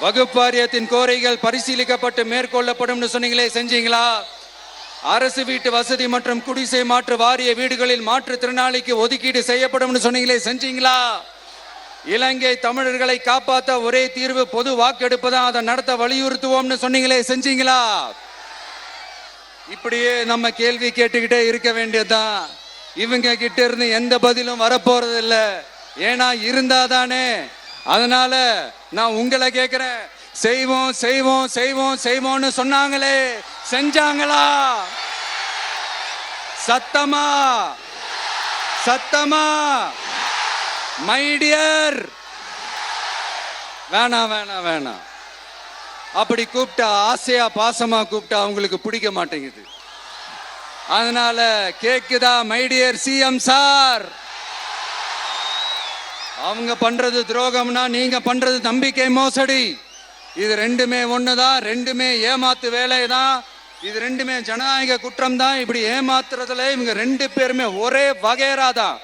வகுப்பு வாரியத்தின் கோரிக்கைகள் பரிசீலிக்கப்பட்டு மேற்கொள்ளப்படும் சொன்னீங்களே, செஞ்சீங்களா? அரசு வீட்டு வசதி மற்றும் குடிசை மாற்று வாரிய வீடுகளில் மாற்றுத்திறனாளிக்கு ஒதுக்கீடு செய்யப்படும் சொன்னீங்களே, செஞ்சீங்களா? இலங்கை தமிழர்களை காப்பாற்ற ஒரே தீர்வு பொது வாக்கெடுப்பு தான், அதை நடத்த வலியுறுத்துவோம்னு சொன்னீங்களே, செஞ்சீங்களா? இப்படியே நம்ம கேள்வி கேட்டுக்கிட்டே இருக்க வேண்டியதுதான். இவங்க கிட்ட இருந்து எந்த பதிலும் வரப்போறது இல்லை. ஏன்னா இருந்தாதானே. அதனால நான் உங்களை கேட்கிறேன், செய்வோம் செய்வோம் செய்வோம் செய்வோம்னு சொன்னாங்களே, செஞ்சாங்களா? சத்தமா சத்தமா? மை டியர், வேணாம் வேணாம் வேணாம். அப்படி கூப்பிட்டா, ஆசையா பாசமா கூப்பிட்டா அவங்களுக்கு பிடிக்க மாட்டேங்குது. அதனால கேக்குதா மை டியர் சிஎம் சார்? அவங்க பண்றது துரோகம்னா நீங்க பண்றது நம்பிக்கை மோசடி. இது ரெண்டுமே ஒண்ணுதான், ரெண்டுமே ஏமாத்து வேலை தான். இது ரெண்டுமே ஜனநாயக குற்றம் தான். இப்படி ஏமாத்துறதுல இவங்க ரெண்டு பேருமே ஒரே வகையறா தான்.